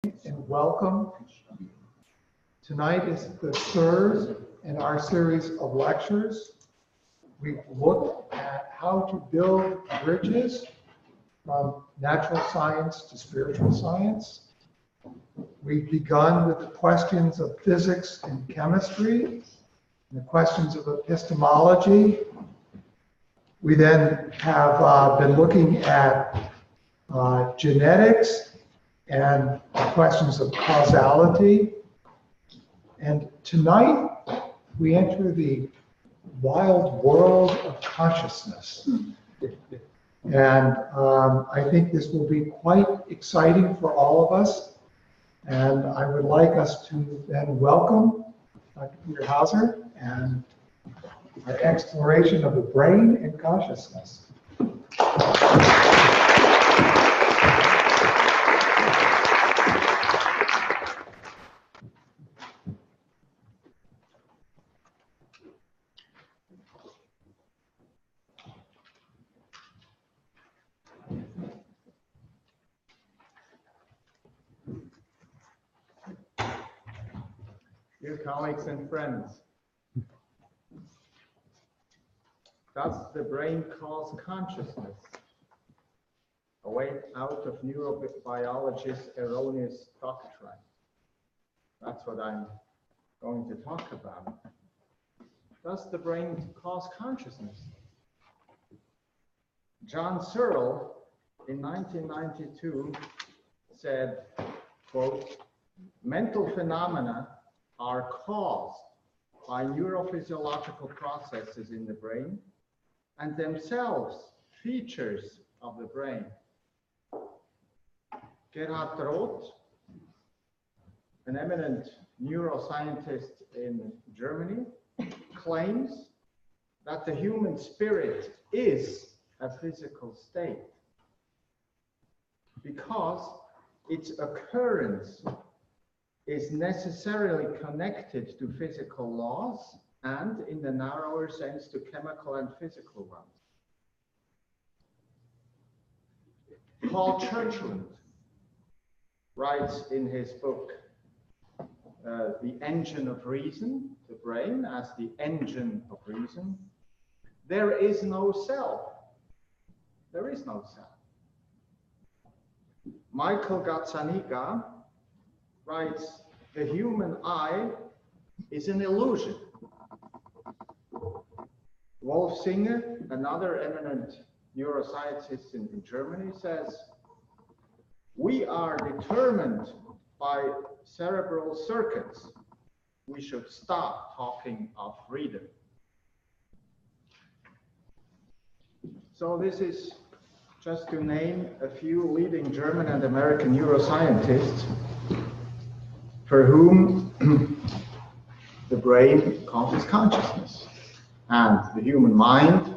And welcome. Tonight is the third in our series of lectures. We've looked at how to build bridges from natural science to spiritual science. We've begun with the questions of physics and chemistry, and the questions of epistemology. We then have been looking at genetics and questions of causality. And tonight, we enter the wild world of consciousness. And I think this will be quite exciting for all of us. And I would like us to then welcome Dr. Peter Heusser and our exploration of the brain and consciousness. Dear colleagues and friends, does the brain cause consciousness? A way out of neurobiology's erroneous doctrine. That's what I'm going to talk about. Does the brain cause consciousness? John Searle, in 1992, said, quote, "Mental phenomena are caused by neurophysiological processes in the brain and themselves features of the brain." Gerhard Roth, an eminent neuroscientist in Germany, claims that the human spirit is a physical state because its occurrence is necessarily connected to physical laws and, in the narrower sense, to chemical and physical ones. Paul Churchland writes in his book, The Engine of Reason, the brain as the engine of reason, there is no self. There is no self. Michael Gazzaniga writes, the human eye is an illusion. Wolf Singer, another eminent neuroscientist in Germany, says, we are determined by cerebral circuits. We should stop talking of freedom. So this is just to name a few leading German and American neuroscientists for whom the brain causes consciousness. And the human mind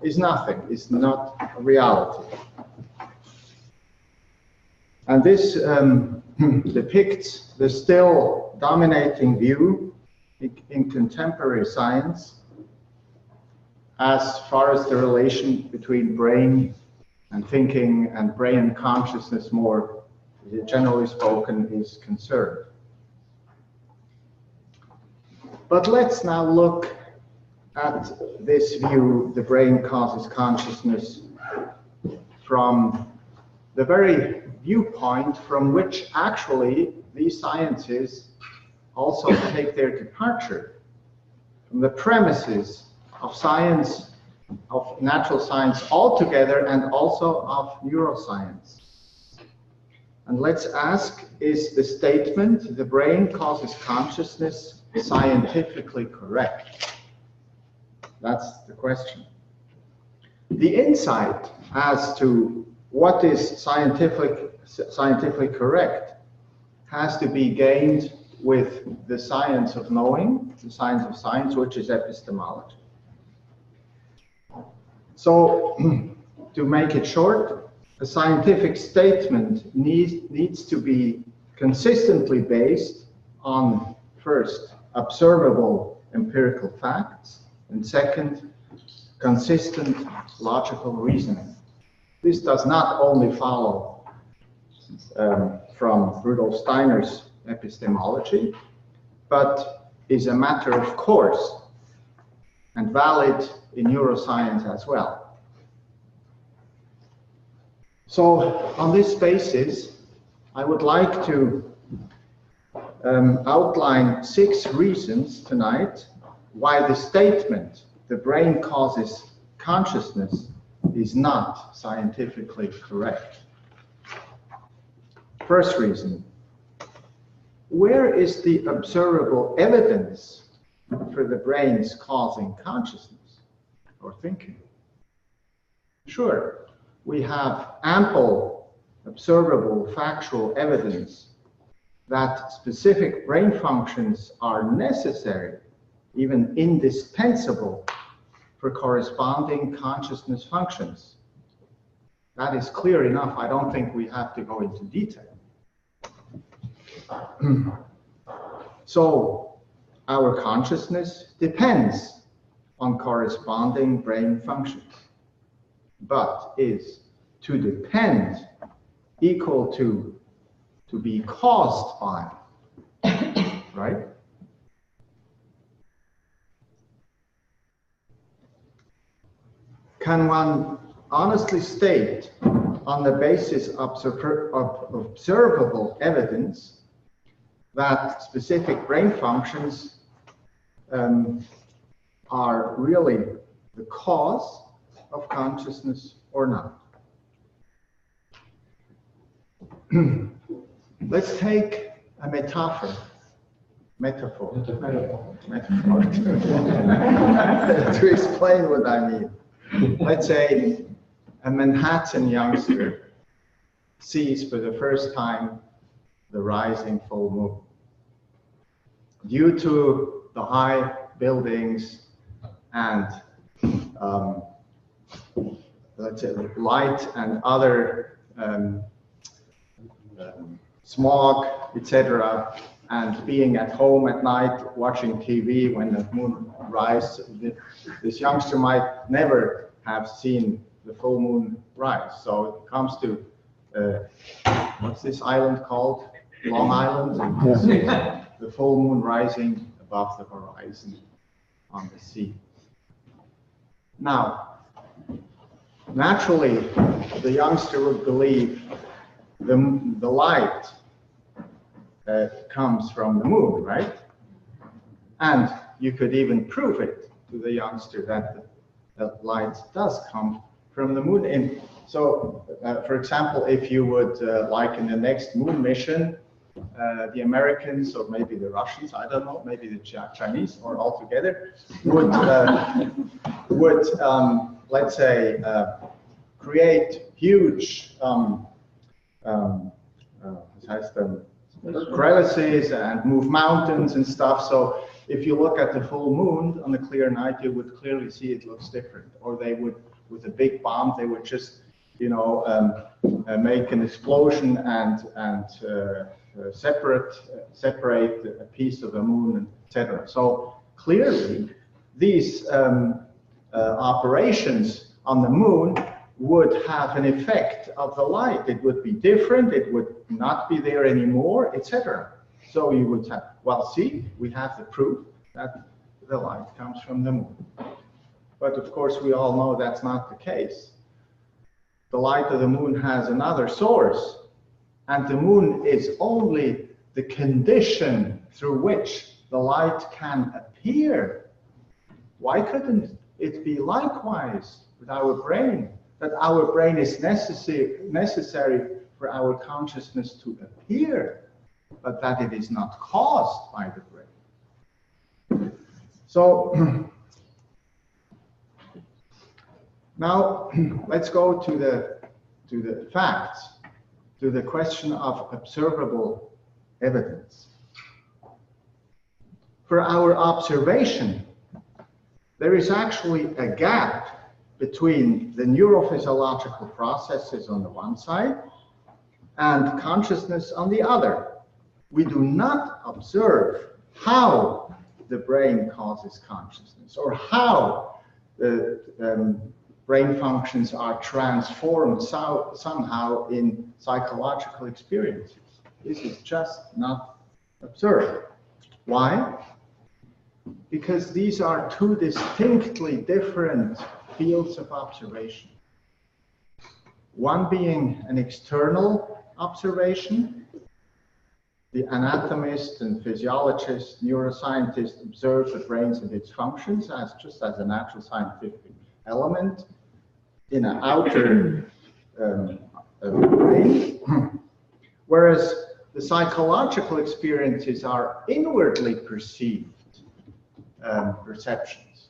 is nothing, is not a reality. And this depicts the still dominating view in contemporary science as far as the relation between brain and thinking and brain and consciousness, more generally spoken, is concerned. But let's now look at this view, the brain causes consciousness, from the very viewpoint from which actually these sciences also take their departure, from the premises of science, of natural science altogether, and also of neuroscience. And let's ask, is the statement, the brain causes consciousness, scientifically correct? That's the question. The insight as to what is scientifically correct has to be gained with the science of knowing, the science of science, which is epistemology. So, to make it short, a scientific statement needs to be consistently based on, first, observable empirical facts, and second, consistent logical reasoning. This does not only follow from Rudolf Steiner's epistemology, but is a matter of course and valid in neuroscience as well. So on this basis, I would like to outline 6 reasons tonight why the statement, the brain causes consciousness, is not scientifically correct. First reason, where is the observable evidence for the brain's causing consciousness or thinking? Sure, we have ample observable factual evidence that specific brain functions are necessary, even indispensable, for corresponding consciousness functions. That is clear enough. I don't think we have to go into detail. So our consciousness depends on corresponding brain functions, but is to depend equal to be caused by, right? Can one honestly state, on the basis of observable evidence, that specific brain functions are really the cause of consciousness or not? Let's take a metaphor to explain what I mean. Let's say a Manhattan youngster sees for the first time the rising full moon. Due to the high buildings and let's say light and other smog, etc., and being at home at night watching TV when the moon rises, this youngster might never have seen the full moon rise. So it comes to what's this island called? Long Island. Yeah. The full moon rising above the horizon on the sea. Now, naturally, the youngster would believe the light comes from the moon, right? And you could even prove it to the youngster that the light does come from the moon. And so, for example, if you would, like in the next moon mission, the Americans or maybe the Russians, I don't know, maybe the Chinese or all together, would let's say, create huge crevices and move mountains and stuff. So if you look at the full moon on a clear night, you would clearly see it looks different. Or they would, with a big bomb, they would just, you know, make an explosion and separate a piece of the moon, etc. So clearly, these operations on the moon would have an effect of the light. It would be different, it would not be there anymore, etc. So you would have, well, see, we have the proof that the light comes from the moon. But of course, we all know that's not the case. The light of the moon has another source, and the moon is only the condition through which the light can appear. Why couldn't it be likewise with our brain? That our brain is necessary for our consciousness to appear, but that it is not caused by the brain. So now let's go to the facts, to the question of observable evidence. For our observation, there is actually a gap between the neurophysiological processes on the one side and consciousness on the other. We do not observe how the brain causes consciousness or how the brain functions are transformed somehow in psychological experiences. This is just not observed. Why? Because these are two distinctly different fields of observation. One being an external observation. The anatomist and physiologist, neuroscientist observe the brains and its functions just as a natural scientific element in an outer brain. Whereas the psychological experiences are inwardly perceived perceptions.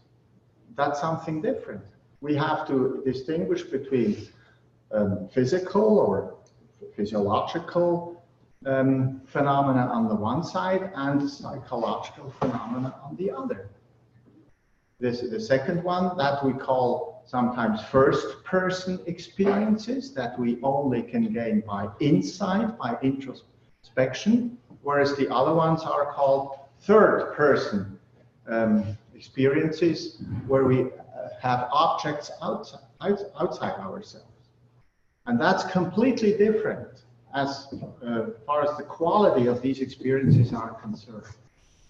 That's something different. We have to distinguish between physical or physiological phenomena on the one side and psychological phenomena on the other. The second one that we call sometimes first-person experiences that we only can gain by insight, by introspection, whereas the other ones are called third-person experiences where we have objects outside ourselves. And that's completely different as far as the quality of these experiences are concerned.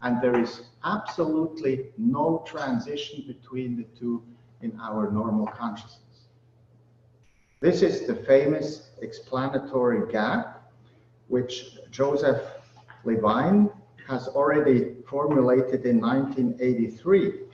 And there is absolutely no transition between the two in our normal consciousness. This is the famous explanatory gap, which Joseph Levine has already formulated in 1983.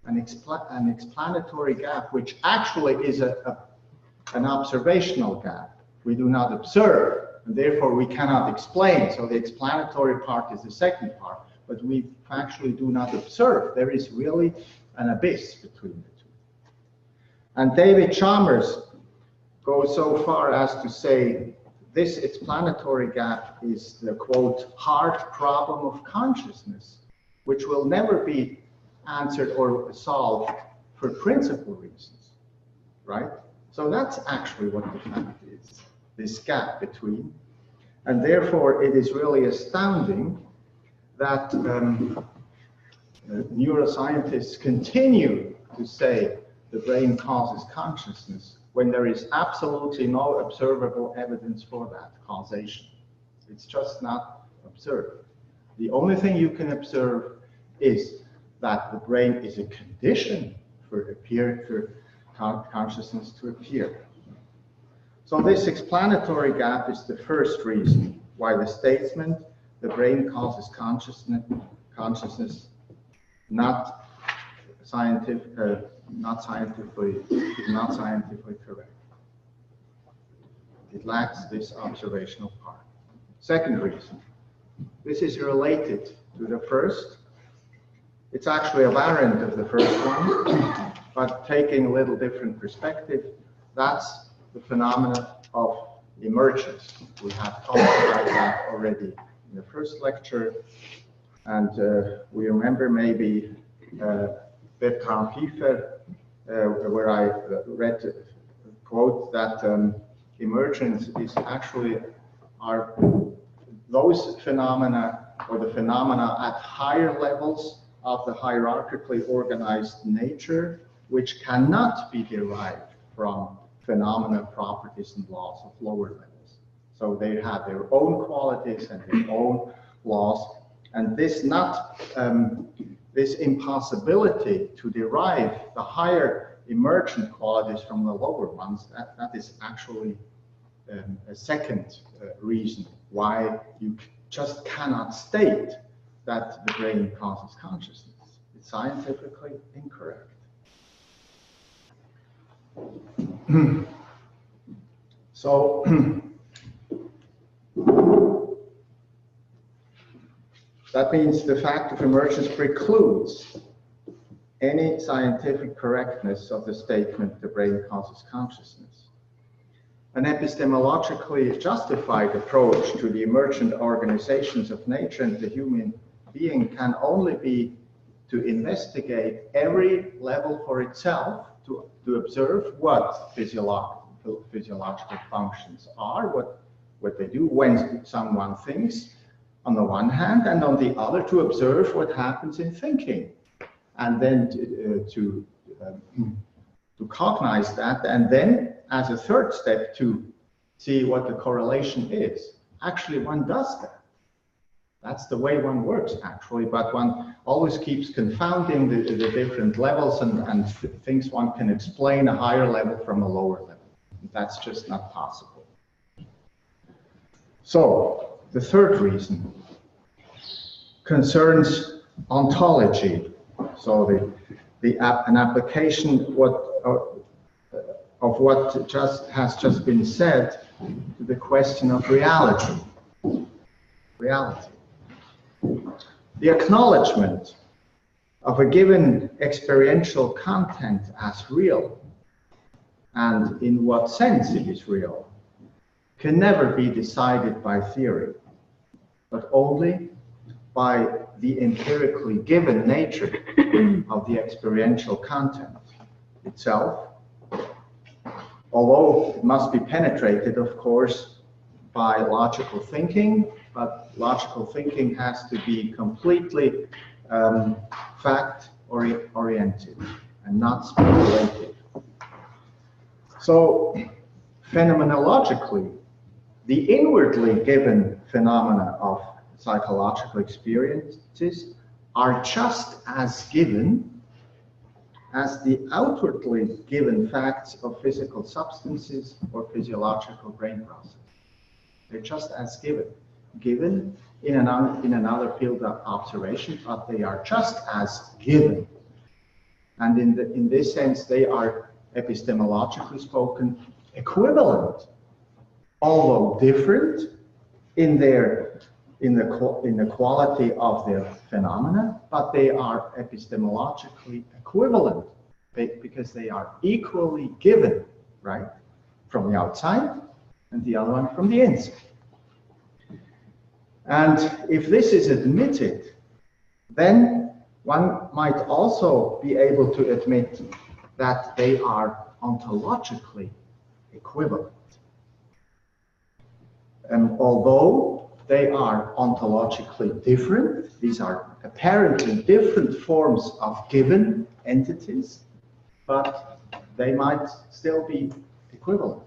An explanatory gap, which actually is an observational gap. We do not observe, and therefore we cannot explain. So the explanatory part is the second part, but we actually do not observe. There is really an abyss between the two. And David Chalmers goes so far as to say this explanatory gap is the, quote, hard problem of consciousness, which will never be answered or solved for principal reasons, right? So that's actually what the fact is, this gap between. And therefore, it is really astounding that neuroscientists continue to say the brain causes consciousness when there is absolutely no observable evidence for that causation. It's just not observed. The only thing you can observe is that the brain is a condition for consciousness to appear. So this explanatory gap is the first reason why the statement, the brain causes consciousness, not scientifically correct. It lacks this observational part. Second reason, this is related to the first. It's actually a variant of the first one, but taking a little different perspective. That's the phenomena of emergence. We have talked about that already in the first lecture, and we remember maybe Bertrand Heusser, where I read a quote that emergence is actually those phenomena, or the phenomena at higher levels of the hierarchically organized nature, which cannot be derived from phenomena, properties, and laws of lower levels. So they have their own qualities and their own laws, and this impossibility to derive the higher emergent qualities from the lower ones, that is actually a second reason why you just cannot state that the brain causes consciousness. It's scientifically incorrect. So that means the fact of emergence precludes any scientific correctness of the statement the brain causes consciousness. An epistemologically justified approach to the emergent organizations of nature and the human being can only be to investigate every level for itself, to observe what physiological functions are, what they do when someone thinks, on the one hand, and on the other to observe what happens in thinking, and then to cognize that, and then as a third step to see what the correlation is. Actually, one does that. That's the way one works, actually, but one always keeps confounding the different levels and thinks one can explain a higher level from a lower level. That's just not possible. So, the third reason concerns ontology. So an application of what has just been said to the question of reality. Reality. The acknowledgement of a given experiential content as real and in what sense it is real can never be decided by theory, but only by the empirically given nature of the experiential content itself, although it must be penetrated, of course, by logical thinking, but logical thinking has to be completely fact-oriented and not speculative. So, phenomenologically, the inwardly given phenomena of psychological experiences are just as given as the outwardly given facts of physical substances or physiological brain processes. They're just as given in another field of observation, but they are just as given. And in this sense, they are epistemologically spoken equivalent, although different in the quality of their phenomena, but they are epistemologically equivalent because they are equally given, right, from the outside and the other one from the inside. And if this is admitted, then one might also be able to admit that they are ontologically equivalent. And although they are ontologically different, these are apparently different forms of given entities, but they might still be equivalent.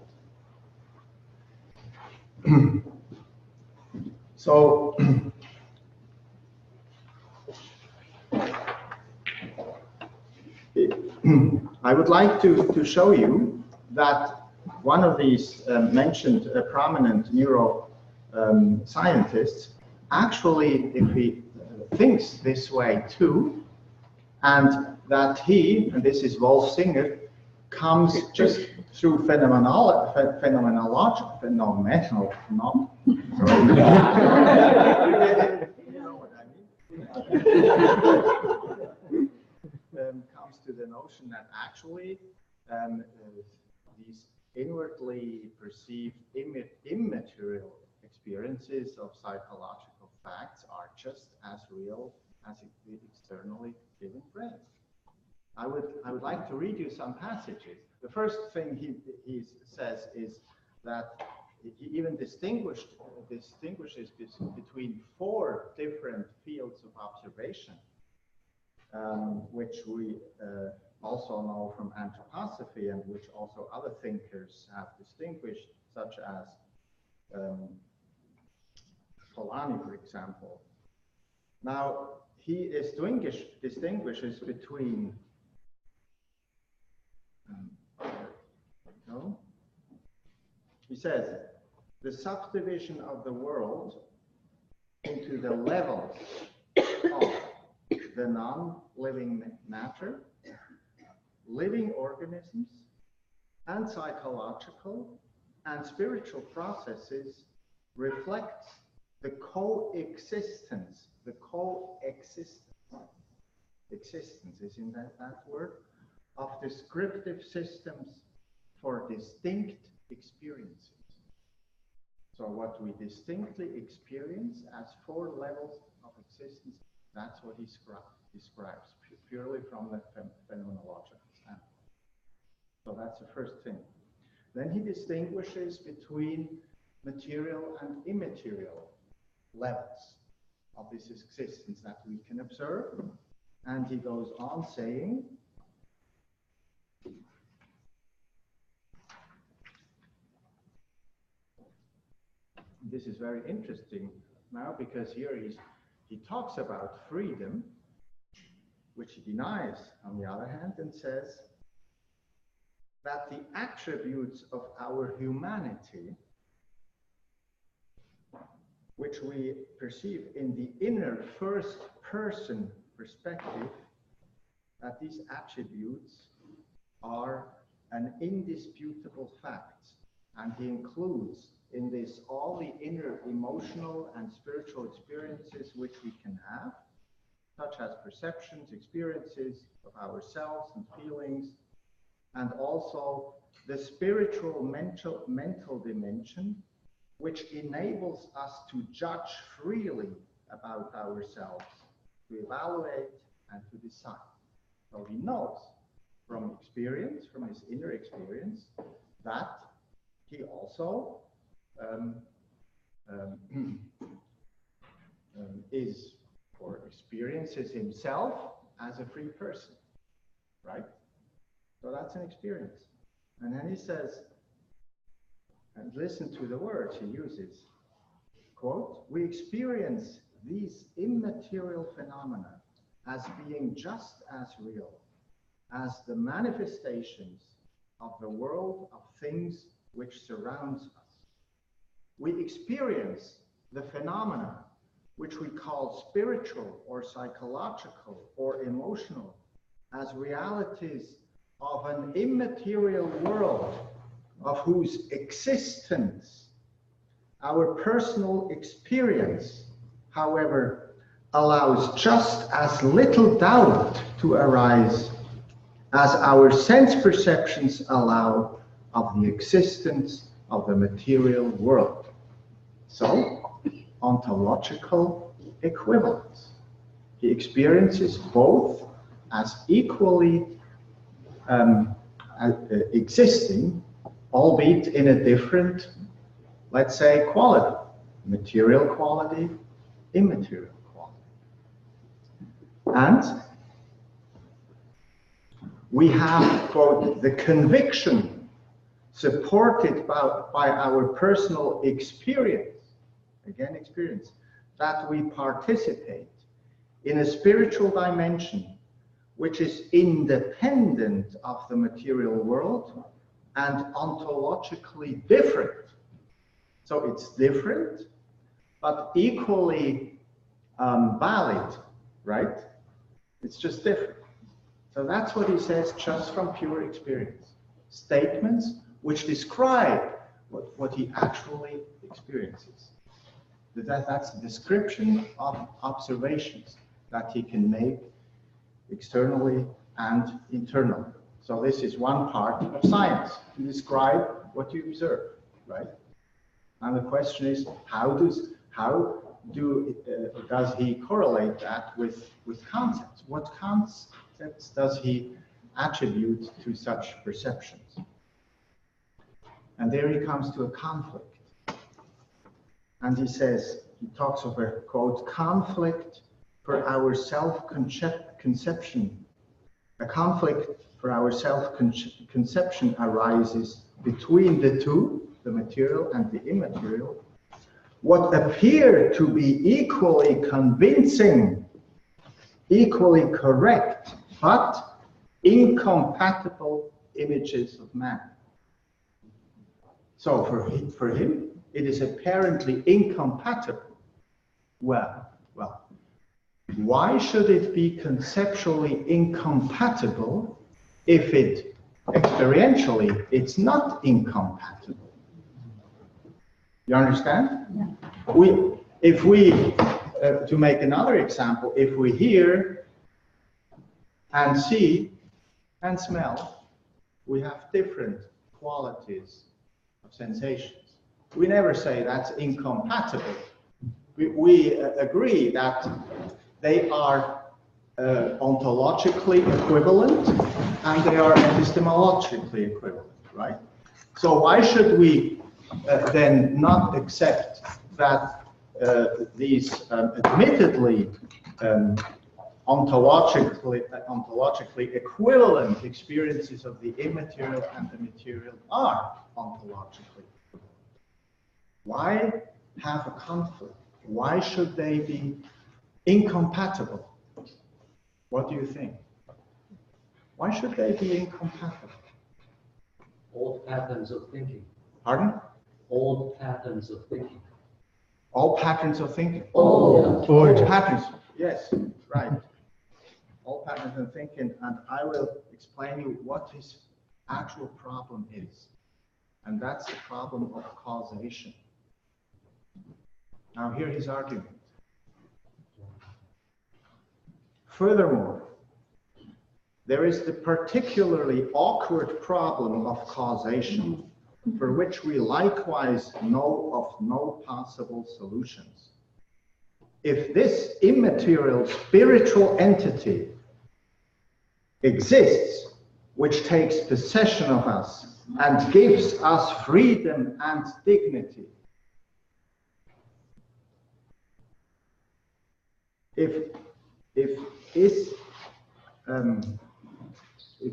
So, I would like to show you that one of these mentioned prominent neuro scientists actually, if he thinks this way too, and that he, and this is Wolf Singer, comes just through phenomenal, comes to the notion that actually these inwardly perceived immaterial experiences of psychological facts are just as real as the externally given brain. I would like to read you some passages. The first thing he says is that he even distinguishes between 4 different fields of observation, which we also know from anthroposophy and which also other thinkers have distinguished, such as Polanyi, for example. Now, he distinguishes between he says, the subdivision of the world into the levels of the non-living matter, living organisms, and psychological and spiritual processes reflects the coexistence. The existence is in that word, of descriptive systems for distinct experiences. So what we distinctly experience as 4 levels of existence, that's what he describes purely from the phenomenological standpoint. So that's the first thing. Then he distinguishes between material and immaterial levels of this existence that we can observe. And he goes on saying this is very interesting now, because here he talks about freedom, which he denies on the other hand, and says that the attributes of our humanity, which we perceive in the inner first person perspective, that these attributes are an indisputable fact. And he includes in this all the inner emotional and spiritual experiences which we can have, such as perceptions, experiences of ourselves and feelings, and also the spiritual mental dimension, which enables us to judge freely about ourselves, to evaluate and to decide. So he knows from experience, from his inner experience, that he also is or experiences himself as a free person, right? So that's an experience. And then he says, and listen to the words he uses, quote, "We experience these immaterial phenomena as being just as real as the manifestations of the world of things which surrounds us. We experience the phenomena which we call spiritual or psychological or emotional as realities of an immaterial world of whose existence our personal experience, however, allows just as little doubt to arise as our sense perceptions allow of the existence of the material world." So, ontological equivalence. He experiences both as equally existing, albeit in a different, let's say, quality, material quality, immaterial quality. And we have, quote, "the conviction supported by our personal experience," again experience, "that we participate in a spiritual dimension which is independent of the material world and ontologically different." So it's different, but equally valid, right? It's just different. So that's what he says, just from pure experience. Statements which describe what he actually experiences. That's a description of observations that he can make externally and internally. So this is one part of science, to describe what you observe, right? And the question is, how does he correlate that with concepts? What concepts does he attribute to such perceptions? And there he comes to a conflict. And he says, he talks of a, quote, "conflict for our self-conception. A conflict for our self-conception arises between the two, the material and the immaterial, what appear to be equally convincing, equally correct, but incompatible images of man." So for him, it is apparently incompatible. Well, why should it be conceptually incompatible if it experientially it's not incompatible? You understand? Yeah. If we to make another example, if we hear and see and smell, we have different qualities of sensations. We never say that's incompatible. We agree that they are ontologically equivalent and they are epistemologically equivalent, right? So why should we then not accept that these admittedly ontologically equivalent experiences of the immaterial and the material are ontologically equivalent? Why have a conflict? Why should they be incompatible? What do you think? Why should they be incompatible? Old patterns of thinking. Pardon? Old patterns of thinking. All patterns of thinking. Old patterns. Yes, right. All patterns of thinking, and I will explain you what his actual problem is. And that's the problem of causation. Now here his argument. Furthermore, there is the particularly awkward problem of causation, for which we likewise know of no possible solutions. If this immaterial spiritual entity exists, which takes possession of us and gives us freedom and dignity, if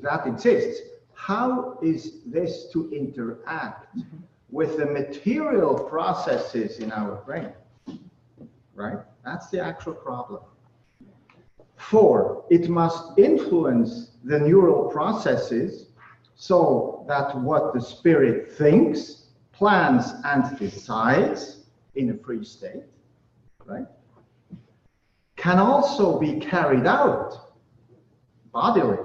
that exists, how is this to interact with the material processes in our brain? Right? That's the actual problem. 4, it must influence the neural processes so that what the spirit thinks, plans, and decides in a free state, right, can also be carried out bodily.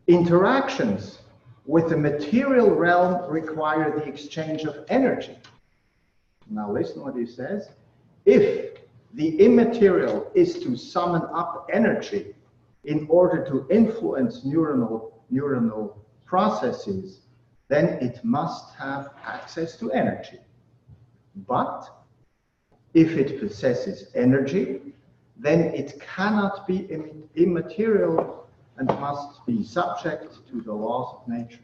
Interactions with the material realm require the exchange of energy. Now listen what he says. If the immaterial is to summon up energy in order to influence neuronal processes, then it must have access to energy. But if it possesses energy, then it cannot be immaterial and must be subject to the laws of nature.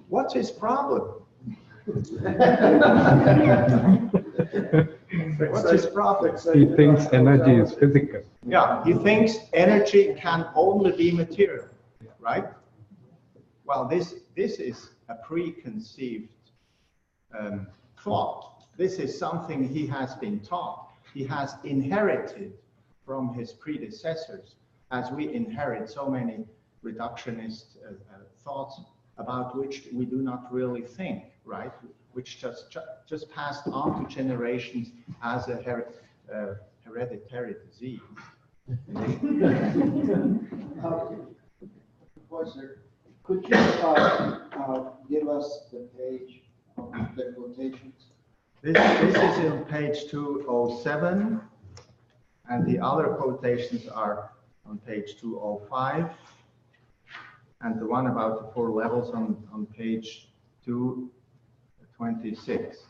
What's his problem? What's his problem? He thinks energy is physical. Yeah, he thinks energy can only be material, right? Well, this is a preconceived thought. This is something he has been taught. He has inherited from his predecessors, as we inherit so many reductionist thoughts about which we do not really think, right? Which just passed on to generations as a hereditary disease. Professor, could you give us the page of the quotations? This is in page 207, and the other quotations are on page 205, and the one about the 4 levels on page 226.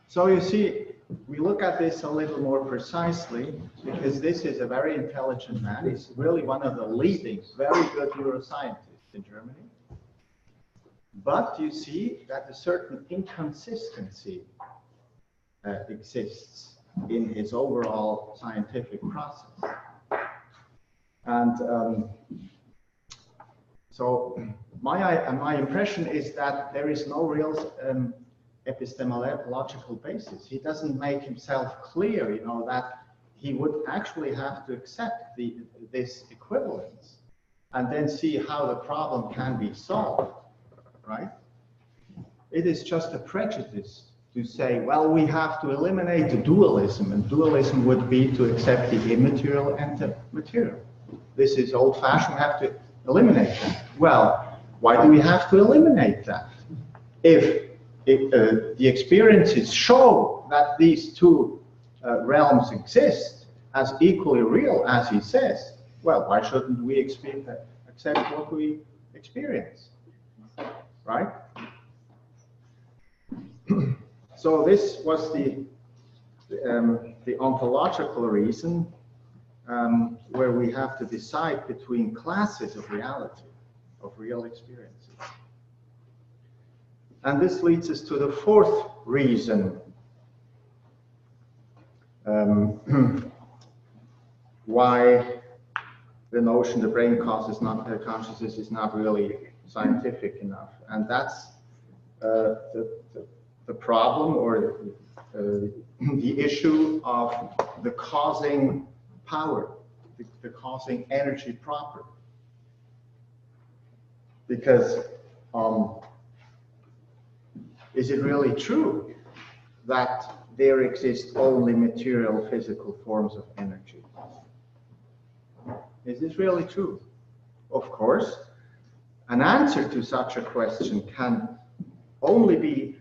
So you see, we look at this a little more precisely, because this is a very intelligent man. He's really one of the leading, very good neuroscientists in Germany. But you see that a certain inconsistency exists in his overall scientific process. And so my impression is that there is no real epistemological basis. He doesn't make himself clear, you know, that he would actually have to accept this equivalence and then see how the problem can be solved, right? It is just a prejudice to say, well, we have to eliminate the dualism, and dualism would be to accept the immaterial and the material. This is old-fashioned, we have to eliminate that. Well, why do we have to eliminate that? If the experiences show that these two realms exist as equally real as he says, well, why shouldn't we accept what we experience, right? So this was the ontological reason where we have to decide between classes of reality, of real experiences. And this leads us to the 4th reason why the notion the brain causes consciousness is not really scientific enough. And that's the problem or the issue of the causing power, the causing energy proper. Because is it really true that there exist only material physical forms of energy? Is this really true? Of course, an answer to such a question can only be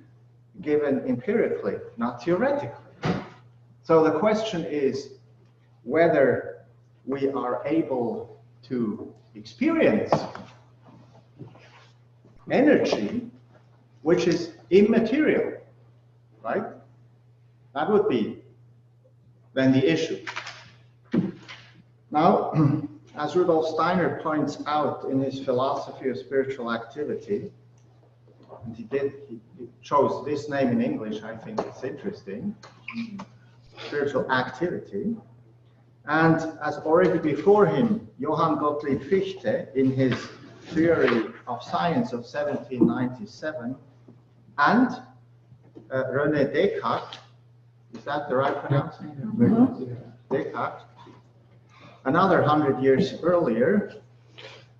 given empirically, not theoretically. So the question is whether we are able to experience energy which is immaterial, right? That would be then the issue. Now, as Rudolf Steiner points out in his philosophy of spiritual activity, and he chose this name in English, I think it's interesting, spiritual activity. And as already before him, Johann Gottlieb Fichte, in his Theory of Science of 1797, and René Descartes, is that the right pronunciation? Descartes, another 100 years earlier,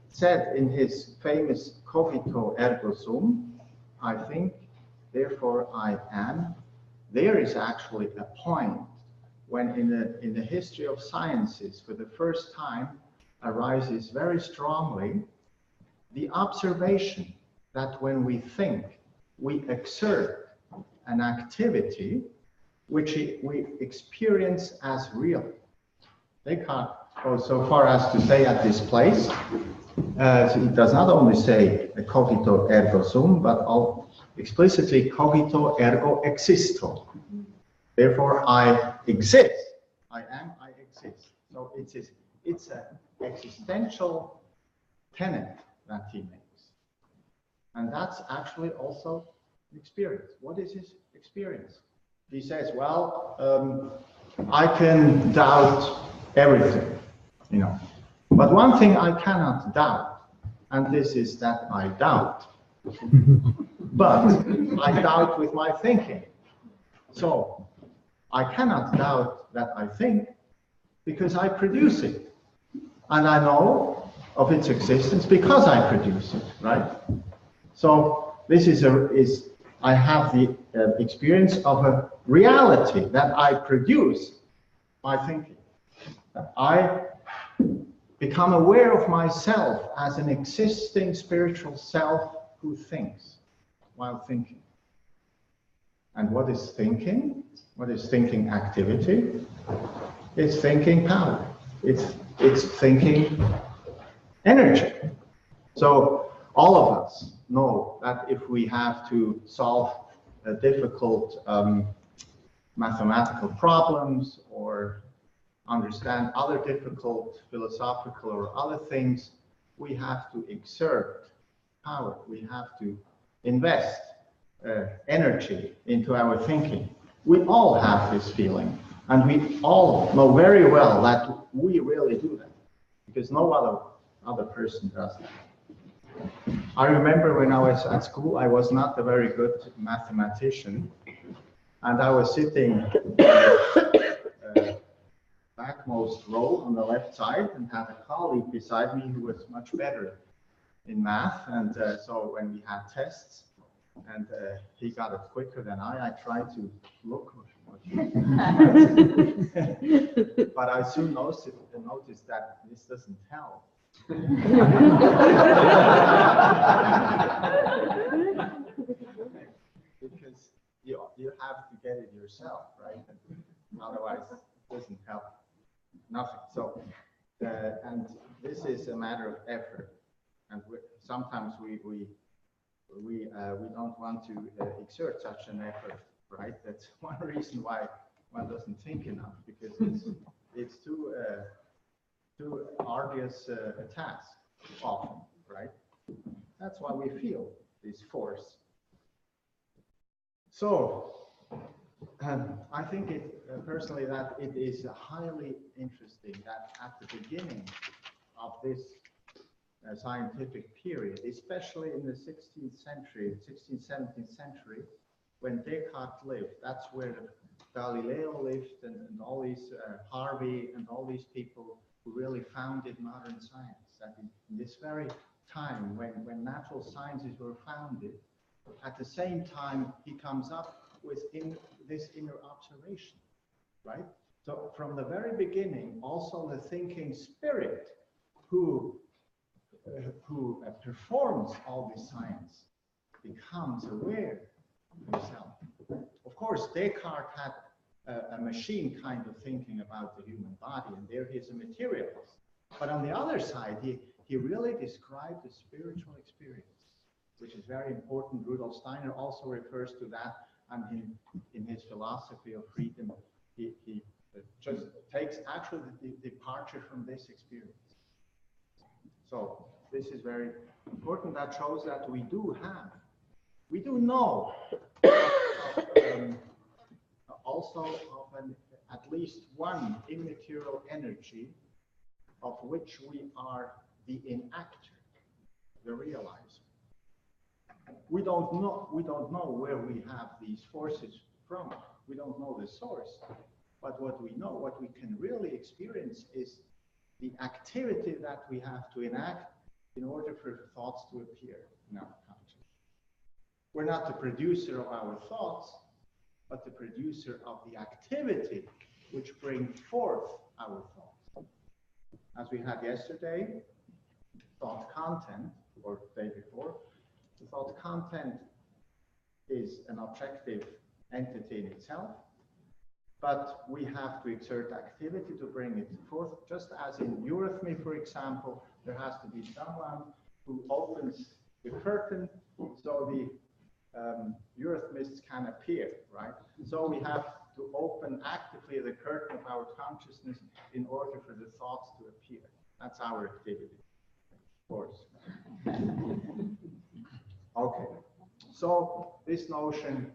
said in his famous Cogito ergo sum, I think, therefore I am. There is actually a point when in the history of sciences, for the first time, arises very strongly the observation that when we think, we exert an activity which we experience as real. Descartes goes so far as to say at this place, so it does not only say cogito ergo sum, but explicitly cogito ergo existo. Therefore, I exist. I am, I exist. So it's an existential tenet that he makes. And that's actually also experience. What is his experience? He says, well, I can doubt everything, you know. But one thing I cannot doubt, and this is that I doubt. But I doubt with my thinking. So I cannot doubt that I think because I produce it. And I know of its existence because I produce it, right? So this is I have the experience of a reality that I produce by thinking. I become aware of myself as an existing spiritual self who thinks while thinking. And what is thinking? What is thinking activity? It's thinking power. It's thinking energy. So all of us know that if we have to solve difficult mathematical problems or understand other difficult philosophical or other things, we have to exert power. We have to invest energy into our thinking. We all have this feeling, and we all know very well that we really do that, because no other person does that. I remember when I was at school, I was not a very good mathematician, and I was sitting backmost row on the left side and had a colleague beside me who was much better in math. And so when we had tests and he got it quicker than I tried to look but I soon noticed that this doesn't help. Because you have to get it yourself, right? Otherwise it doesn't help. Nothing. So, and this is a matter of effort, and sometimes we don't want to exert such an effort, right? That's one reason why one doesn't think enough, because it's too arduous a task often, right? That's why we feel this force. So. I think personally that it is highly interesting that at the beginning of this scientific period, especially in the 16th century, 16th, 17th century, when Descartes lived. That's where Galileo lived, and all these Harvey and all these people who really founded modern science. That in this very time when natural sciences were founded, at the same time he comes up with this inner observation, right? So from the very beginning, also the thinking spirit who performs all this science becomes aware of himself. Of course, Descartes had a machine kind of thinking about the human body, and there he is a materialist. But on the other side, he really described the spiritual experience, which is very important. Rudolf Steiner also refers to that, and in his philosophy of freedom, he just takes actually the departure from this experience. So this is very important. That shows that we do know also of at least one immaterial energy of which we are the enactor, the realizer. We don't know where we have these forces from. We don't know the source. But what we know, what we can really experience is the activity that we have to enact in order for thoughts to appear in our consciousness. We're not the producer of our thoughts, but the producer of the activity which brings forth our thoughts. As we had yesterday, thought content, or the day before, the thought content is an objective entity in itself, but we have to exert activity to bring it forth. Just as in eurythmy, for example, there has to be someone who opens the curtain so the eurythmists can appear, right? So we have to open actively the curtain of our consciousness in order for the thoughts to appear. That's our activity, of course. Okay, so this notion,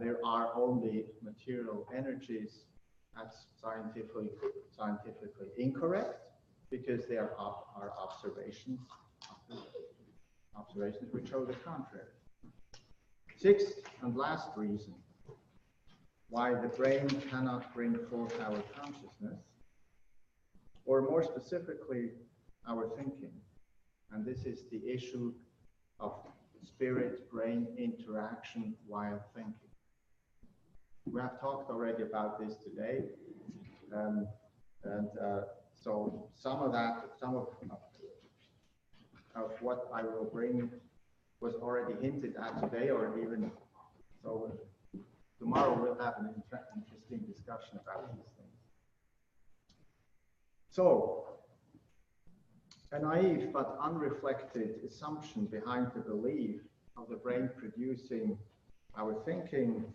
there are only material energies, that's scientifically incorrect, because there are observations which show the contrary. Sixth and last reason why the brain cannot bring forth our consciousness, or more specifically, our thinking. And this is the issue of spirit-brain interaction while thinking. We have talked already about this today, so some of what I will bring was already hinted at today, or even so. Tomorrow we'll have an interesting discussion about these things. So, a naive but unreflected assumption behind the belief of the brain producing our thinking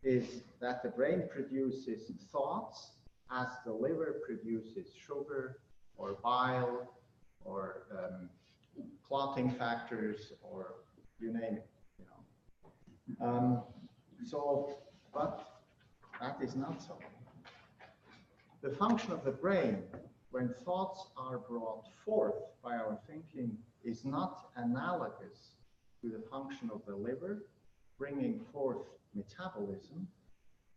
is that the brain produces thoughts as the liver produces sugar or bile or clotting factors, or you name it. But that is not so. The function of the brain, when thoughts are brought forth by our thinking, is not analogous to the function of the liver bringing forth metabolism,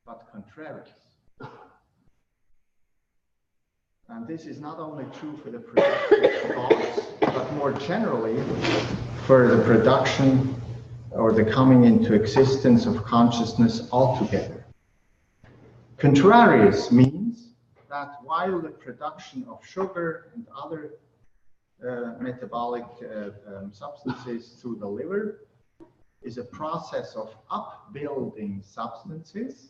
but contrarious. And this is not only true for the production of thoughts, but more generally for the production or the coming into existence of consciousness altogether. Contrarious means that while the production of sugar and other metabolic substances through the liver is a process of upbuilding substances,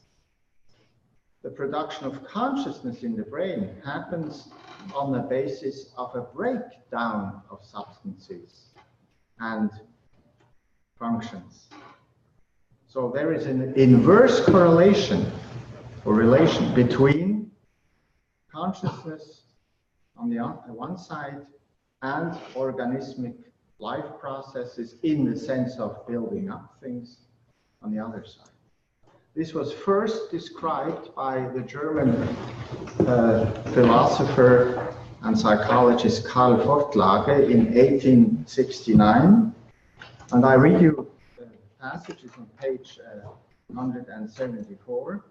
the production of consciousness in the brain happens on the basis of a breakdown of substances and functions. So there is an inverse correlation or relation between consciousness on the one side and organismic life processes in the sense of building up things on the other side. This was first described by the German philosopher and psychologist Karl Fortlage in 1869. And I read you the passages on page 174,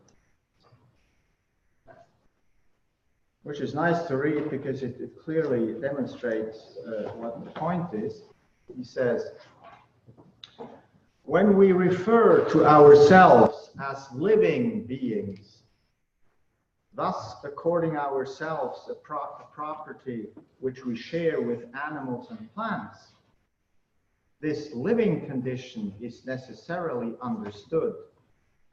which is nice to read because it clearly demonstrates what the point is. He says, when we refer to ourselves as living beings, thus according ourselves a property which we share with animals and plants, this living condition is necessarily understood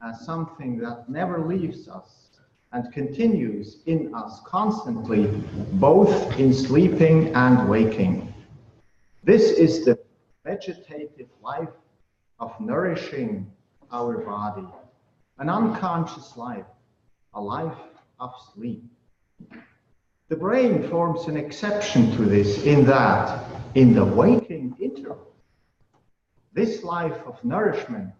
as something that never leaves us and continues in us constantly, both in sleeping and waking. This is the vegetative life of nourishing our body, an unconscious life, a life of sleep. The brain forms an exception to this in that, in the waking interval, this life of nourishment,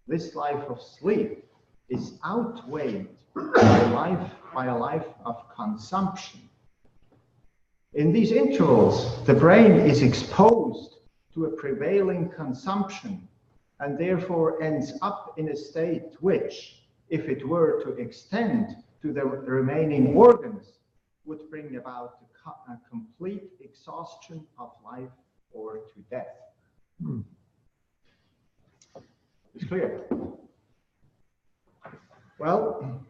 this life of sleep is outweighed by a life of consumption. In these intervals, the brain is exposed to a prevailing consumption and therefore ends up in a state which, if it were to extend to the remaining organs, would bring about a complete exhaustion of life or to death. It's clear. Well,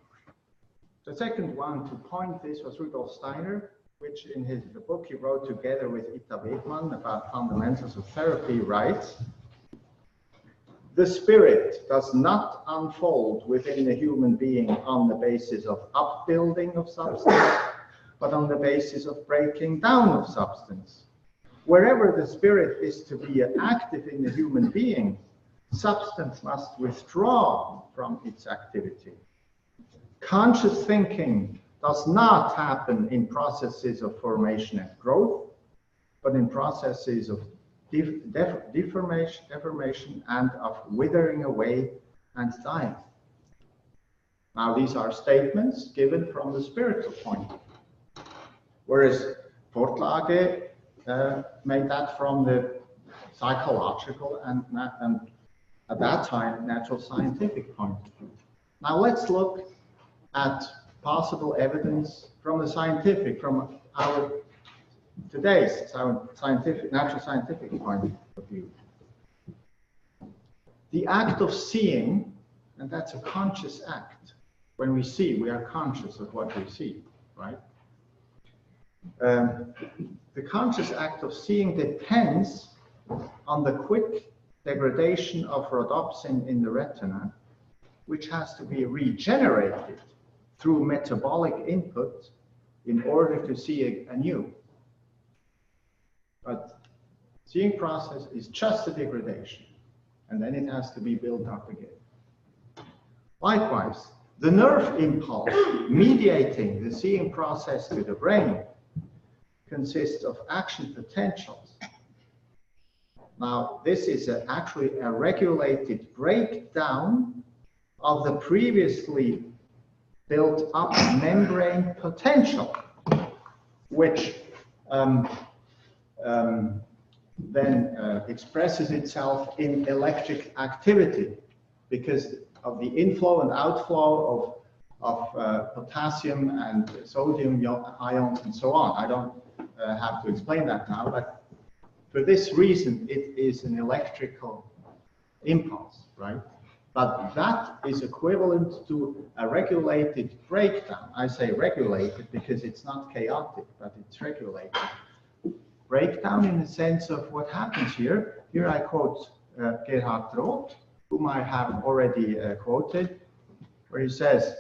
the second one to point this was Rudolf Steiner, which in the book he wrote together with Ita Wegman about fundamentals of therapy writes, the spirit does not unfold within the human being on the basis of upbuilding of substance, but on the basis of breaking down of substance. Wherever the spirit is to be active in the human being, substance must withdraw from its activity. Conscious thinking does not happen in processes of formation and growth, but in processes of deformation and of withering away and dying. Now, these are statements given from the spiritual point, whereas Fortlage made that from the psychological and at that time, natural scientific point of view. Now let's look at possible evidence from the scientific, from our today's scientific, natural scientific point of view. The act of seeing, and that's a conscious act. When we see, we are conscious of what we see, right? The conscious act of seeing depends on the quick degradation of rhodopsin in the retina, which has to be regenerated through metabolic input in order to see anew. But seeing process is just a degradation, and then it has to be built up again. Likewise, the nerve impulse mediating the seeing process to the brain consists of action potentials. Now, this is actually a regulated breakdown of the previously built up membrane potential, which then expresses itself in electric activity because of the inflow and outflow of potassium and sodium ions and so on. I don't have to explain that now, but for this reason, it is an electrical impulse, right? But that is equivalent to a regulated breakdown. I say regulated because it's not chaotic, but it's regulated. Breakdown in the sense of what happens here. Here I quote Gerhard Roth, whom I have already quoted, where he says,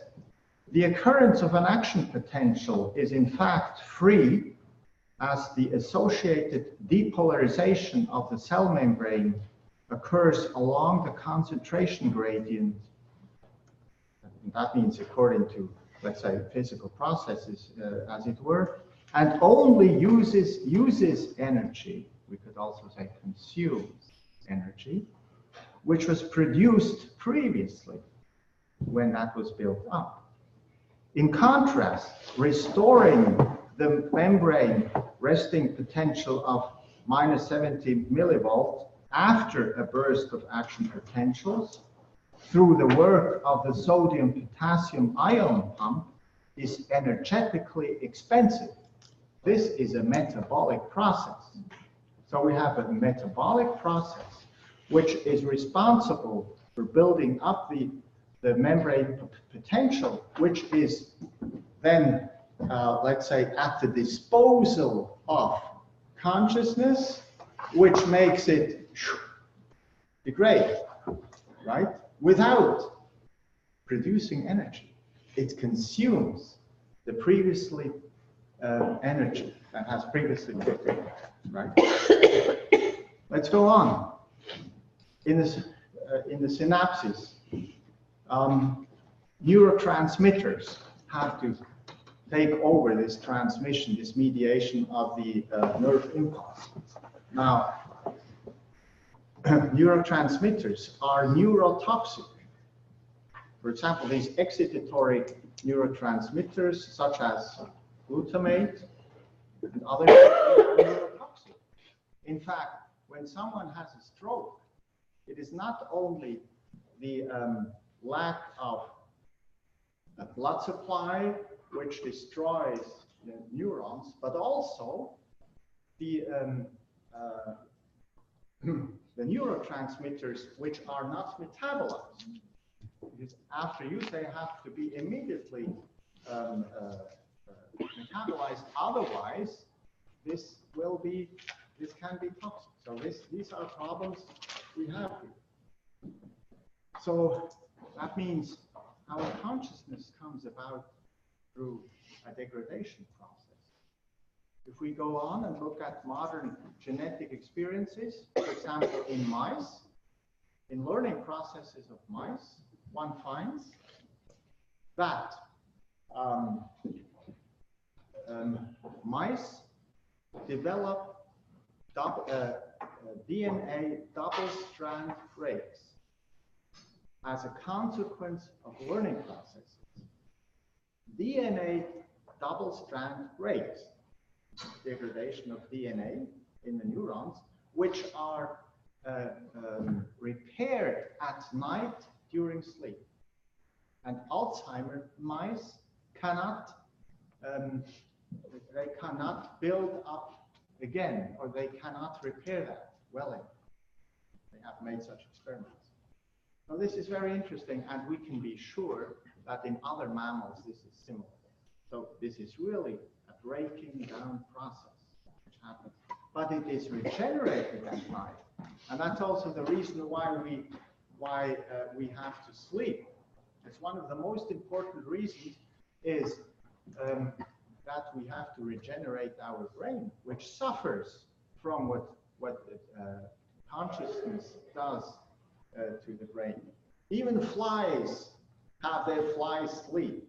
the occurrence of an action potential is in fact free as the associated depolarization of the cell membrane occurs along the concentration gradient. And that means according to, let's say, physical processes, as it were, and only uses energy, we could also say consumes energy, which was produced previously when that was built up. In contrast, restoring the membrane resting potential of minus 70 millivolts after a burst of action potentials through the work of the sodium-potassium ion pump is energetically expensive. This is a metabolic process. So we have a metabolic process which is responsible for building up the membrane potential, which is then, let's say, at the disposal of consciousness, which makes it degrade, right? Without producing energy. It consumes the previously energy that has previously been, right? Let's go on. In the synapses, neurotransmitters have to take over this transmission, this mediation of the nerve impulse. Now, neurotransmitters are neurotoxic. For example, these excitatory neurotransmitters, such as glutamate and other neurotoxic. In fact, when someone has a stroke, it is not only the lack of a blood supply, which destroys the neurons, but also the neurotransmitters which are not metabolized. Because after use, they have to be immediately metabolized. Otherwise, this can be toxic. So these are problems we have here. So that means our consciousness comes about through a degradation process. If we go on and look at modern genetic experiences, for example, in mice, in learning processes of mice, one finds that mice develop DNA double-strand breaks as a consequence of learning processes. DNA double-strand breaks, degradation of DNA in the neurons, which are repaired at night during sleep. And Alzheimer mice cannot build up again, or they cannot repair that well enough. They have made such experiments. Now this is very interesting, and we can be sure that in other mammals this is similar. So this is really a breaking down process which happens, but it is regenerated at night, and that's also the reason why we have to sleep. It's one of the most important reasons is that we have to regenerate our brain, which suffers from what consciousness does to the brain. Even flies have their fly sleep.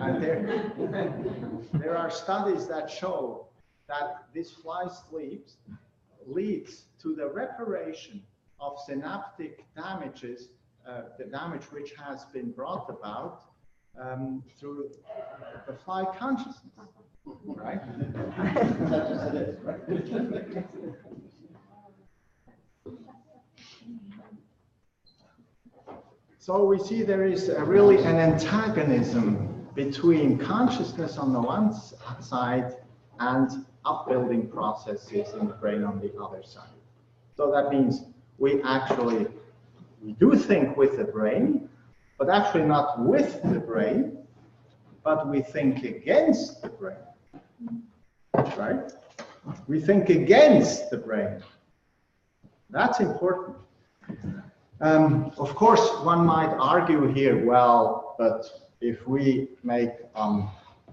And there are studies that show that this fly sleep leads to the reparation of synaptic damages, the damage which has been brought about through the fly consciousness, right? Such as it is, right? So we see there is really an antagonism between consciousness on the one side and upbuilding processes in the brain on the other side. So that means we do think with the brain, but actually not with the brain, but we think against the brain, right? We think against the brain. That's important. Of course, one might argue here, well, but if we make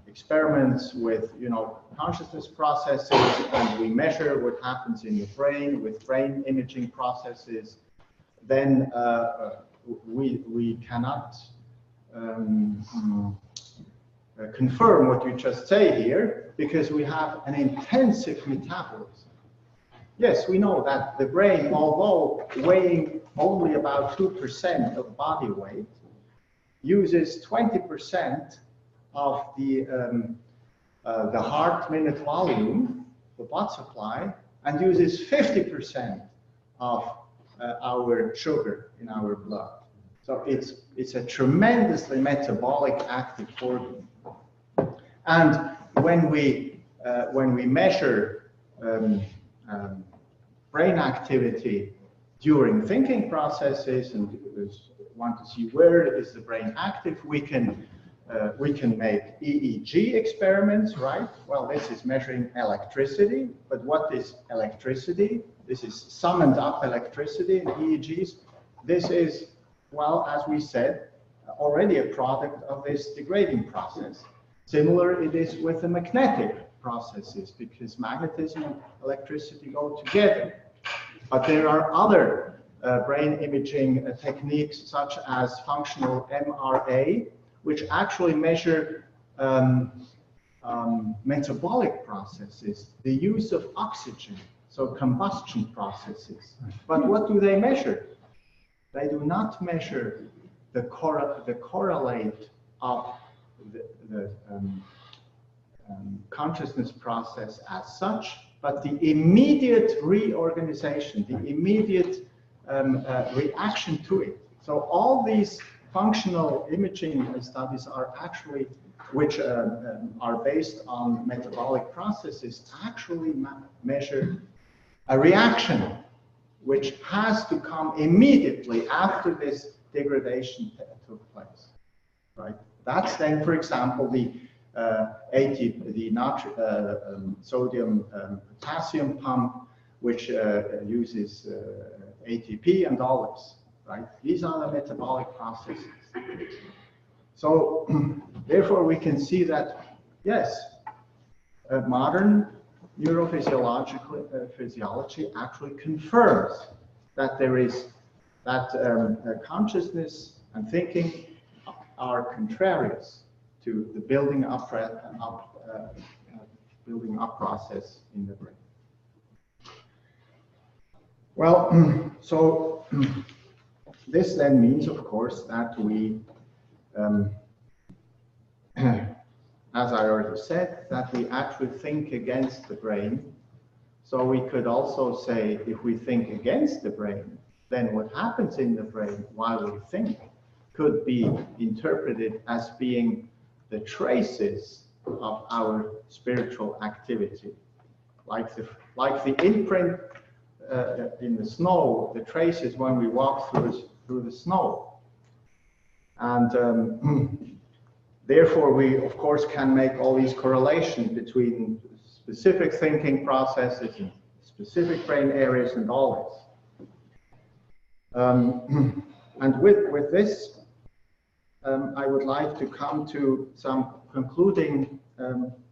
experiments with, consciousness processes and we measure what happens in the brain with brain imaging processes, then we cannot confirm what you just say here, because we have an intensive metabolism. Yes, we know that the brain, although weighing only about 2% of body weight, uses 20% of the the heart minute volume, the blood supply, and uses 50% of our sugar in our blood. So it's a tremendously metabolic active organ. And when we measure brain activity during thinking processes and want to see where is the brain active, we can make EEG experiments, right? Well, this is measuring electricity, but what is electricity? This is summoned up electricity in EEGs. This is, well, as we said, already a product of this degrading process. Similar it is with the magnetic processes, because magnetism and electricity go together. But there are other brain imaging techniques, such as functional MRA, which actually measure metabolic processes, the use of oxygen, so combustion processes. But what do they measure? They do not measure the correlate of the consciousness process as such, but the immediate reorganization, the immediate reaction to it. So all these functional imaging studies are actually, which are based on metabolic processes, actually measure a reaction which has to come immediately after this degradation took place, right? That's then, for example, the sodium potassium pump, which uses ATP and all this, right? These are the metabolic processes. So therefore we can see that, yes, modern neurophysiology actually confirms that there is, that consciousness and thinking are contrarious to the building up process in the brain. Well, so this then means, of course, that we, as I already said, that we actually think against the brain. So we could also say, if we think against the brain, then what happens in the brain while we think could be interpreted as being the traces of our spiritual activity, like the imprint in the snow, the traces when we walk through the snow. And therefore, we, of course, can make all these correlations between specific thinking processes and specific brain areas and all this. And with this, I would like to come to some concluding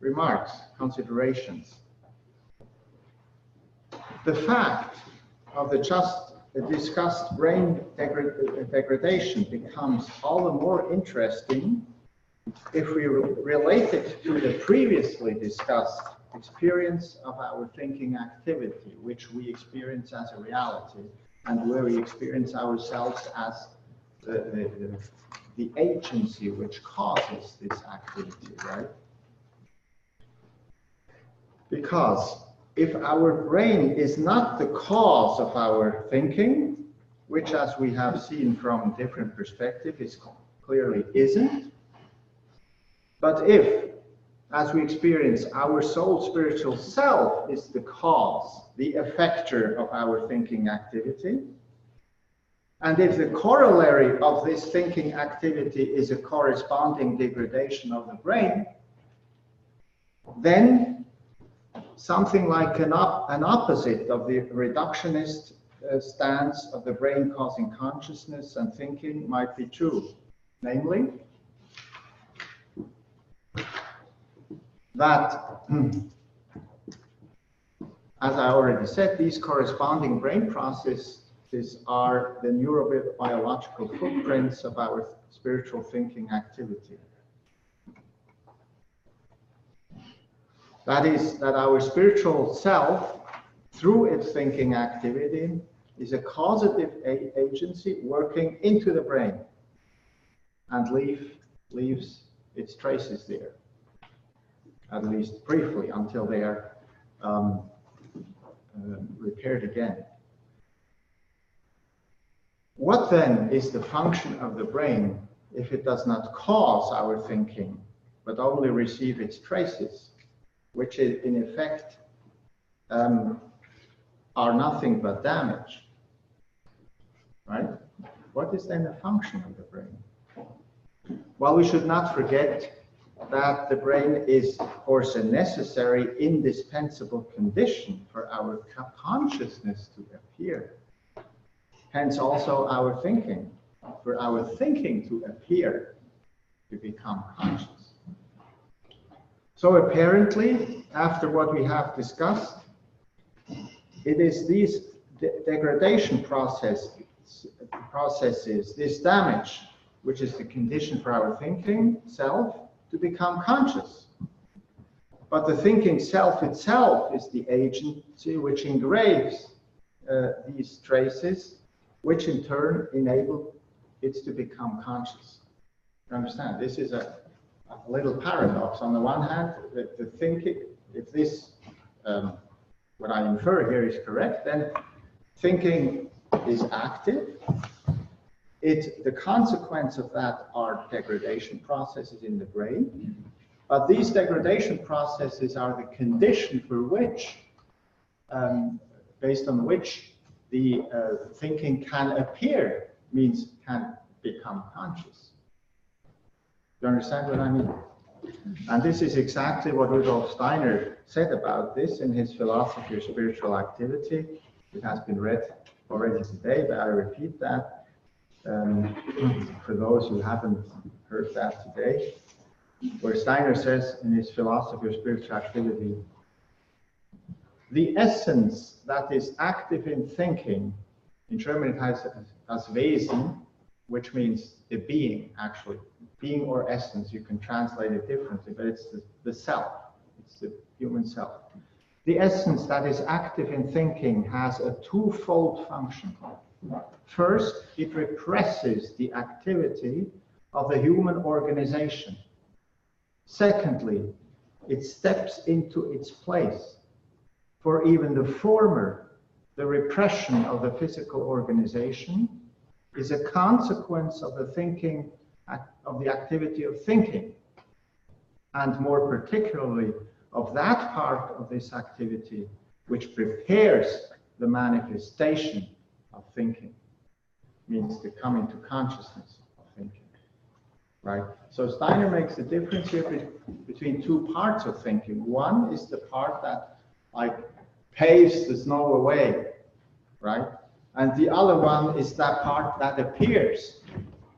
remarks, considerations. The fact of the just discussed brain degradation becomes all the more interesting if we relate it to the previously discussed experience of our thinking activity, which we experience as a reality, and where we experience ourselves as the agency which causes this activity, right? Because if our brain is not the cause of our thinking, which, as we have seen from different perspectives, is clearly isn't, but if, as we experience, our soul spiritual self is the cause, the effector of our thinking activity, and if the corollary of this thinking activity is a corresponding degradation of the brain, then something like an opposite of the reductionist stance of the brain causing consciousness and thinking might be true. Namely, that, as I already said, these corresponding brain processes are the neurobiological footprints of our spiritual thinking activity. That is, that our spiritual self, through its thinking activity, is a causative agency working into the brain and leaves its traces there. at least briefly, until they are repaired again. What then is the function of the brain if it does not cause our thinking, but only receive its traces, which in effect are nothing but damage, right? What is then the function of the brain? Well, we should not forget that the brain is, of course, a necessary, indispensable condition for our consciousness to appear. Hence also our thinking, for our thinking to appear, to become conscious. So apparently, after what we have discussed, it is these degradation processes, this damage, which is the condition for our thinking self to become conscious. But the thinking self itself is the agency which engraves these traces, which in turn enable it to become conscious. You understand? This is a little paradox. On the one hand, the thinking, if this, what I infer here is correct, then thinking is active. The consequence of that are degradation processes in the brain. But these degradation processes are the condition for which, based on which the thinking can appear, means can become conscious. Do you understand what I mean? And this is exactly what Rudolf Steiner said about this in his Philosophy of Spiritual Activity. It has been read already today, but I repeat that for those who haven't heard that today, where Steiner says in his Philosophy of Spiritual Activity, the essence that is active in thinking, in German it has das Wesen, which means the being, actually. Being or essence, you can translate it differently, but it's the self, it's the human self. The essence that is active in thinking has a twofold function. First, it represses the activity of the human organization. Secondly, it steps into its place. For even the former, the repression of the physical organization, is a consequence of the thinking, of the activity of thinking, and more particularly of that part of this activity which prepares the manifestation of thinking, means to come into consciousness of thinking, right? So Steiner makes the difference here between two parts of thinking. One is the part that like paves the snow away, right? And the other one is that part that appears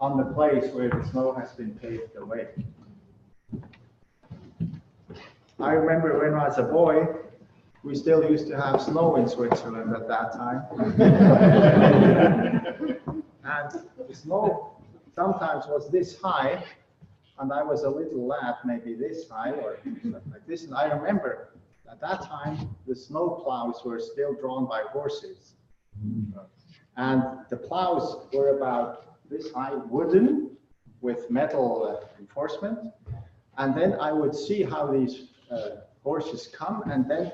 on the place where the snow has been paved away. I remember when I was a boy, we still used to have snow in Switzerland at that time. And the snow sometimes was this high, and I was a little lad, maybe this high or like this. And I remember at that time, the snow plows were still drawn by horses. And the plows were about this high, wooden, with metal reinforcement. And then I would see how these horses come, and then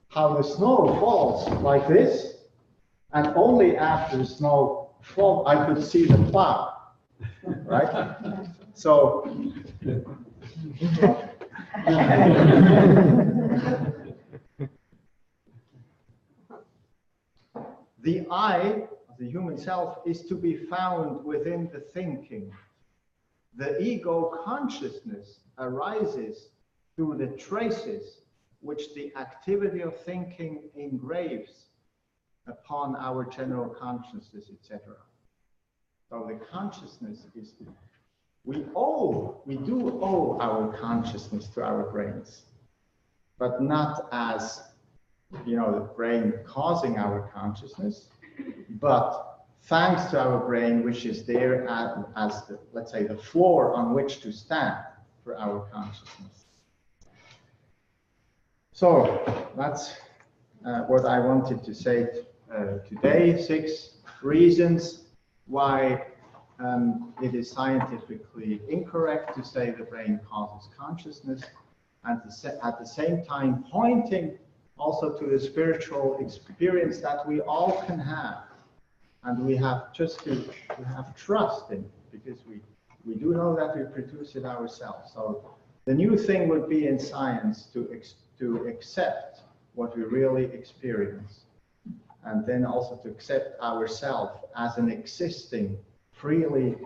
how the snow falls like this. And only after the snow fall, I could see the plow, right? So, the I, the human self, is to be found within the thinking. The ego consciousness arises through the traces which the activity of thinking engraves upon our general consciousness, etc. So the consciousness is, we do owe our consciousness to our brains, but not as, you know, the brain causing our consciousness, but thanks to our brain, which is there as the, let's say, the floor on which to stand for our consciousness. So that's what I wanted to say today. 6 reasons why it is scientifically incorrect to say the brain causes consciousness. and at the same time pointing also to the spiritual experience that we all can have. And we have just to have trust in, because we do know that we produce it ourselves. So the new thing would be in science to accept what we really experience, and then also to accept ourselves as an existing, freely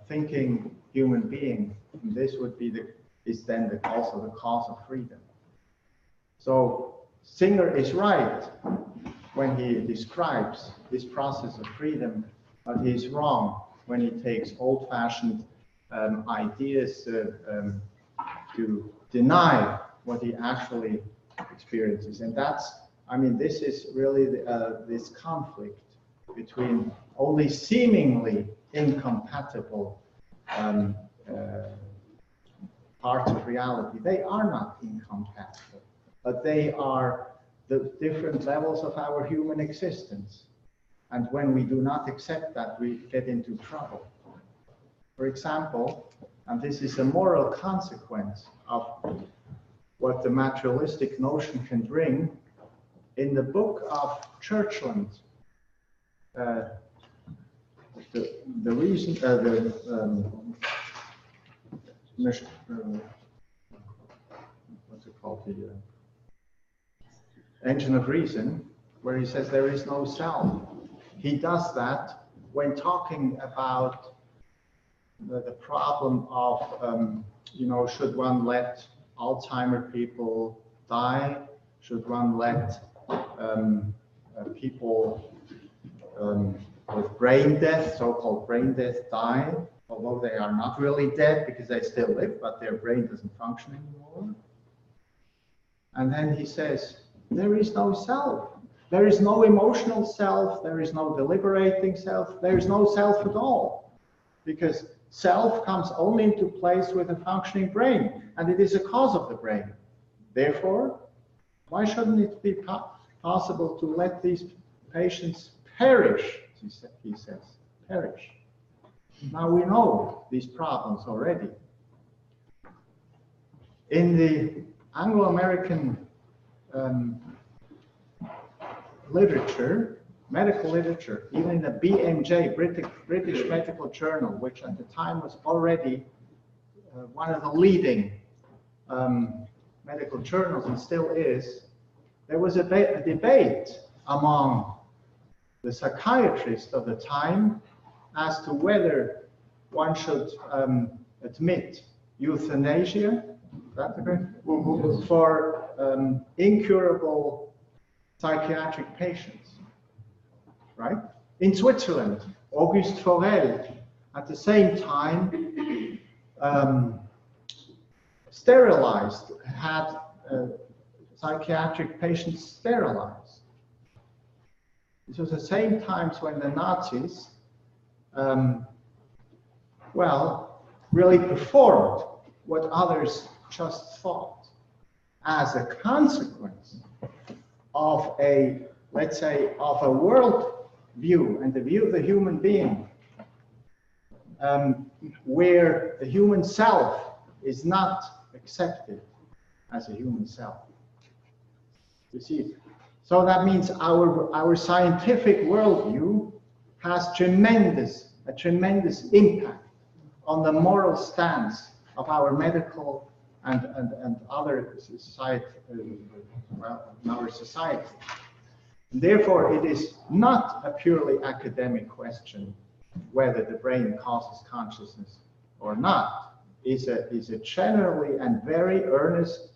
thinking human being. And this would be also the cause of freedom. So Singer is right when he describes this process of freedom, but he's wrong when he takes old-fashioned ideas to deny what he actually experiences. And this is really this conflict between only seemingly incompatible parts of reality. They are not incompatible, but they are the different levels of our human existence. And when we do not accept that, we get into trouble. For example, and this is a moral consequence of what the materialistic notion can bring, in the book of Churchland, the reason, what's it called, the Engine of Reason, where he says there is no self. He does that when talking about the problem of, should one let Alzheimer people die? Should one let people with brain death, so-called brain death, die, although they are not really dead because they still live, but their brain doesn't function anymore? And then he says, there is no self. There is no emotional self. There is no deliberating self. There is no self at all, because self comes only into place with a functioning brain, and it is a cause of the brain. Therefore, why shouldn't it be possible to let these patients perish? He says, perish. Now we know these problems already. In the Anglo-American literature, medical literature, even in the BMJ, British Medical Journal, which at the time was already one of the leading medical journals and still is, there was a debate among the psychiatrists of the time as to whether one should admit euthanasia for incurable psychiatric patients, right? In Switzerland, Auguste Forel, at the same time, had psychiatric patients sterilized. This was the same times when the Nazis, really performed what others just thought as a consequence of let's say, of a world view and the view of the human being, where the human self is not accepted as a human self. You see, so that means our scientific worldview has a tremendous impact on the moral stance of our medical and other society, in our society. And therefore, it is not a purely academic question whether the brain causes consciousness or not. Is a generally and very earnest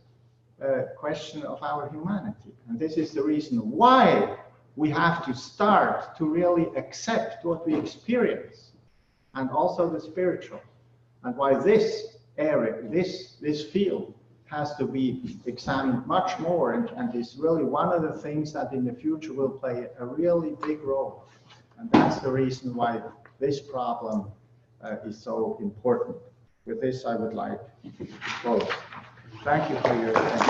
question of our humanity. And this is the reason why we have to start to really accept what we experience, and also the spiritual, and why this area, this field has to be examined much more, and is really one of the things that in the future will play a really big role. And that's the reason why this problem is so important. With this, I would like to close. Thank you for your attention.